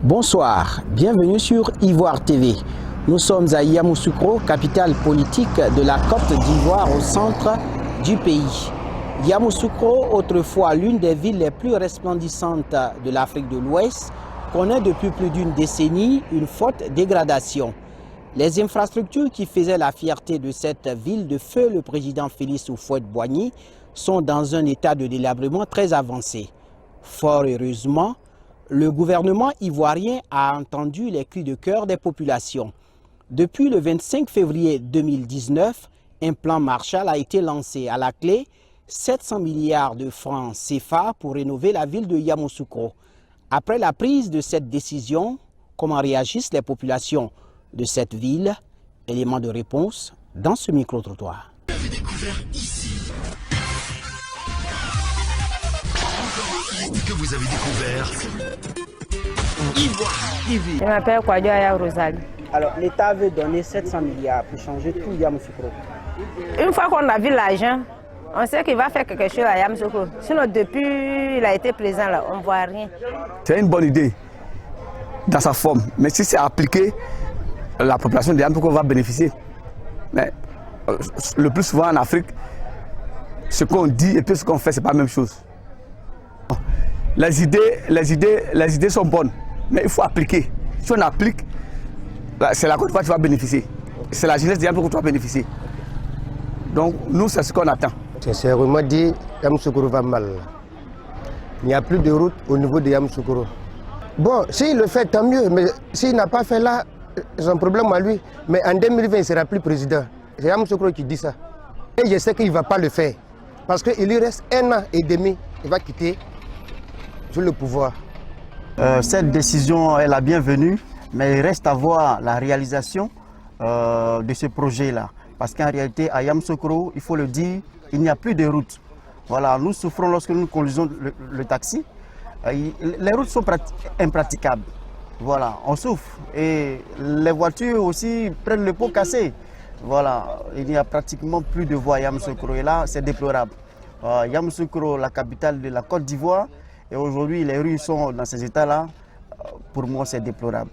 Bonsoir, bienvenue sur Ivoire TV. Nous sommes à Yamoussoukro, capitale politique de la Côte d'Ivoire au centre du pays. Yamoussoukro, autrefois l'une des villes les plus resplendissantes de l'Afrique de l'Ouest, connaît depuis plus d'une décennie une forte dégradation. Les infrastructures qui faisaient la fierté de cette ville de feu le président Félix Houphouët-Boigny sont dans un état de délabrement très avancé. Fort heureusement, le gouvernement ivoirien a entendu les cris de cœur des populations. Depuis le 25 février 2019, un plan Marshall a été lancé. À la clé, 700 milliards de francs CFA pour rénover la ville de Yamoussoukro. Après la prise de cette décision, comment réagissent les populations de cette ville? Élément de réponse dans ce micro-trottoir. Vous avez découvert ici. Que vous avez découvert Ivoire TV. Je m'appelle Kwadjoaya Rosalie. Alors, l'État veut donner 700 milliards pour changer tout Yamoussoukro. Une fois qu'on a vu l'argent, on sait qu'il va faire quelque chose à Yamoussoukro. Sinon, depuis il a été présent là, on ne voit rien. C'est une bonne idée dans sa forme, mais si c'est appliqué, la population de Yamoussoukro va bénéficier. Mais le plus souvent en Afrique, ce qu'on dit et puis ce qu'on fait, ce n'est pas la même chose. Les idées sont bonnes, mais il faut appliquer. Si on applique, c'est la Côte d'Ivoire qui va bénéficier. C'est la jeunesse de Yamoussoukro qui va bénéficier. Donc nous, c'est ce qu'on attend. Sincèrement dit, Yamoussoukro va mal. Il n'y a plus de route au niveau de Yamoussoukro. Bon, s'il le fait, tant mieux, mais s'il n'a pas fait là, c'est un problème à lui. Mais en 2020, il ne sera plus président. C'est Yamoussoukro qui dit ça. Et je sais qu'il ne va pas le faire. Parce qu'il lui reste 1 an et demi, il va quitter sur le pouvoir. Cette décision est la bienvenue, mais il reste à voir la réalisation de ce projet-là. Parce qu'en réalité, à Yamoussoukro, il faut le dire, il n'y a plus de route. Voilà, nous souffrons lorsque nous conduisons le taxi. Les routes sont impraticables. Voilà, on souffre. Et les voitures aussi prennent le pot cassé. Voilà, il n'y a pratiquement plus de voies à Yamoussoukro. Et là, c'est déplorable. Yamoussoukro, la capitale de la Côte d'Ivoire, et aujourd'hui, les rues sont dans ces états-là. Pour moi, c'est déplorable.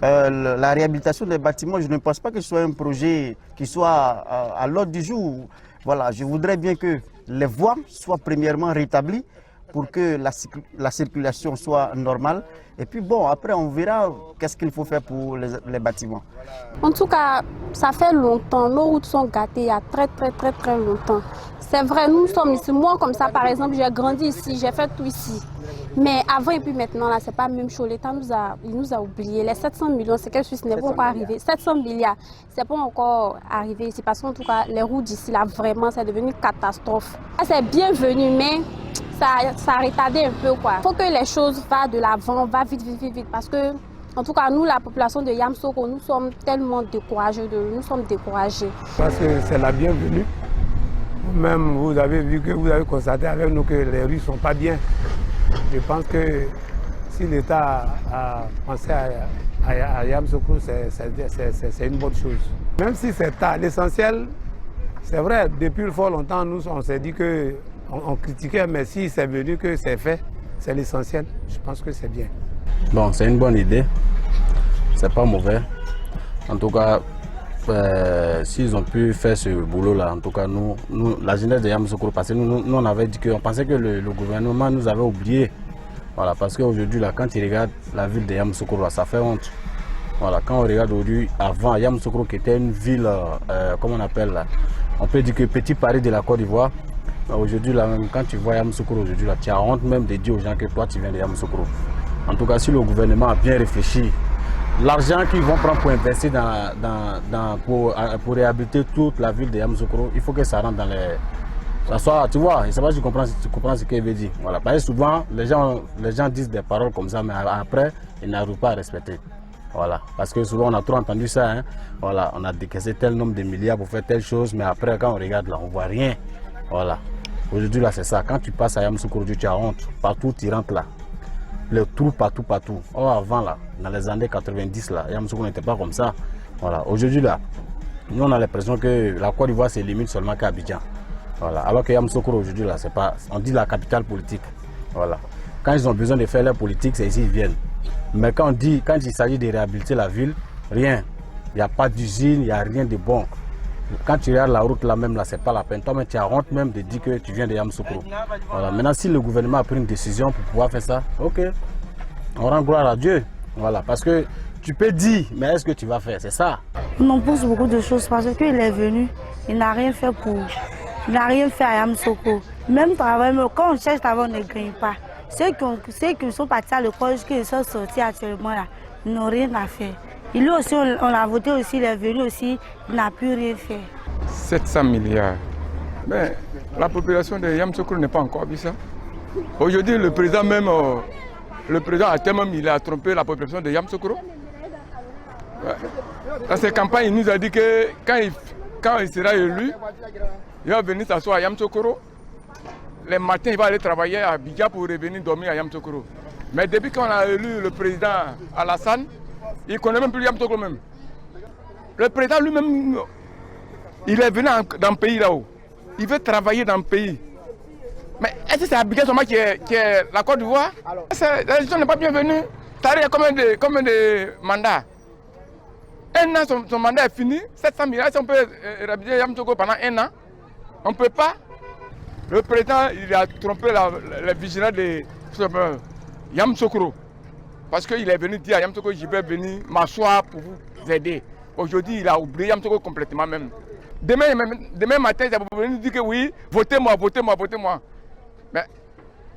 La réhabilitation des bâtiments, je ne pense pas que ce soit un projet qui soit à l'ordre du jour. Voilà, je voudrais bien que les voies soient premièrement rétablies pour que la circulation soit normale. Et puis bon, après on verra qu'est-ce qu'il faut faire pour les bâtiments. En tout cas, ça fait longtemps, nos routes sont gâtées il y a très longtemps. C'est vrai, nous sommes ici, moi comme ça par exemple, j'ai grandi ici, j'ai fait tout ici. Mais avant et puis maintenant, là, c'est pas la même chose. L'État nous a oubliés. Les 700 millions, c'est quelque chose qui n'est pas encore arrivé. 700 milliards, c'est pas encore arrivé ici. Parce qu'en tout cas, les routes d'ici, là, vraiment, c'est devenu une catastrophe. C'est bienvenu, mais ça a retardé un peu, quoi. Il faut que les choses vont de l'avant, va vite. Parce que, en tout cas, nous, la population de Yamoussoukro, nous sommes tellement découragés. Nous sommes découragés. Parce que c'est la bienvenue. Même vous avez vu que vous avez constaté avec nous que les rues ne sont pas bien. Je pense que si l'État a pensé à Yamoussoukro, c'est une bonne chose. Même si c'est tard, l'essentiel, c'est vrai, depuis fort longtemps, nous on s'est dit qu'on critiquait, mais si c'est venu que c'est fait, c'est l'essentiel. Je pense que c'est bien. Bon, c'est une bonne idée, c'est pas mauvais. En tout cas, s'ils ont pu faire ce boulot-là, en tout cas, nous la jeunesse de Yamoussoukro, parce que nous on avait dit qu'on pensait que le gouvernement nous avait oubliés. Voilà, parce qu'aujourd'hui, quand ils regardent la ville de Yamoussoukro, ça fait honte. Voilà, quand on regarde aujourd'hui, avant Yamoussoukro, qui était une ville, comment on appelle là, on peut dire que petit Paris de la Côte d'Ivoire. Aujourd'hui, quand tu vois Yamoussoukro aujourd'hui, tu as honte même de dire aux gens que toi, tu viens de Yamoussoukro. En tout cas, si le gouvernement a bien réfléchi, l'argent qu'ils vont prendre pour investir pour réhabiliter toute la ville de Yamoussoukro, il faut que ça rentre dans les... Ça soit, tu vois, je ne sais pas si tu comprends ce qu'il veut dire. Voilà, parce que souvent, les gens disent des paroles comme ça, mais après, ils n'arrivent pas à respecter. Voilà, parce que souvent, on a trop entendu ça. Hein. Voilà, on a décaissé tel nombre de milliards pour faire telle chose, mais après, quand on regarde là, on ne voit rien. Voilà. Aujourd'hui, là, c'est ça. Quand tu passes à Yamoussoukro, tu as honte. Partout, tu rentres là. Les trous partout. Or, avant, là, dans les années 90, là, Yamoussoukro n'était pas comme ça. Voilà. Aujourd'hui, là, nous, on a l'impression que la Côte d'Ivoire se limite seulement qu'à Abidjan. Voilà. Alors que Yamoussoukro, aujourd'hui, là, c'est pas... On dit la capitale politique. Voilà. Quand ils ont besoin de faire leur politique, c'est ici qu'ils viennent. Mais quand il s'agit de réhabiliter la ville, rien. Il n'y a pas d'usine, il n'y a rien de bon. Quand tu regardes la route là même, là, c'est pas la peine. Toi-même, tu as honte même de dire que tu viens de Yamoussoukro. Voilà. Maintenant, si le gouvernement a pris une décision pour pouvoir faire ça, ok. On rend gloire à Dieu. Voilà. Parce que tu peux dire, mais est-ce que tu vas faire? C'est ça. On en pousse beaucoup de choses parce qu'il est venu, il n'a rien fait il n'a rien fait à Yamoussoukro. Même travail, quand on cherche travail, on ne gagne pas. Ceux qui sont partis à l'école, qui sont sortis actuellement là, ils n'ont rien à faire. Et lui aussi, on a voté aussi, il est venu aussi, il n'a plus rien fait. 700 milliards. Mais la population de Yamoussoukro n'est pas encore vu ça. Aujourd'hui, le président même, a tellement il a trompé la population de Yamoussoukro. Ouais. Dans ses campagnes, il nous a dit que quand il sera élu, il va venir s'asseoir à Yamoussoukro. Les matins, il va aller travailler à Abidjan pour revenir dormir à Yamoussoukro. Mais depuis qu'on a élu le président Alassane, il ne connaît même plus Yamoussoukro même. Le président lui-même, il est venu dans le pays là-haut. Il veut travailler dans le pays. Mais est-ce que c'est Abidjan seulement qui est la Côte d'Ivoire? La décision n'est pas bienvenue. Ça arrive combien de mandats? Un an, son mandat est fini. 700 milliards, si on peut réhabiliter Yamoussoukro pendant un an, on ne peut pas. Le président, il a trompé les vigilants de Yamoussoukro. Parce qu'il est venu dire à Yamoussoukro, je vais venir m'asseoir pour vous aider. Aujourd'hui, il a oublié Yamoussoukro complètement même. Demain matin, il va venir dire que oui, votez-moi, votez-moi, votez-moi. Mais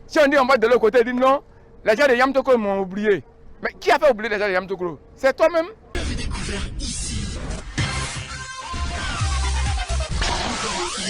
si on dit on va de l'autre côté, il dit non, les gens de Yamoussoukro m'ont oublié. Mais qui a fait oublier les gens de Yamoussoukro? C'est toi-même.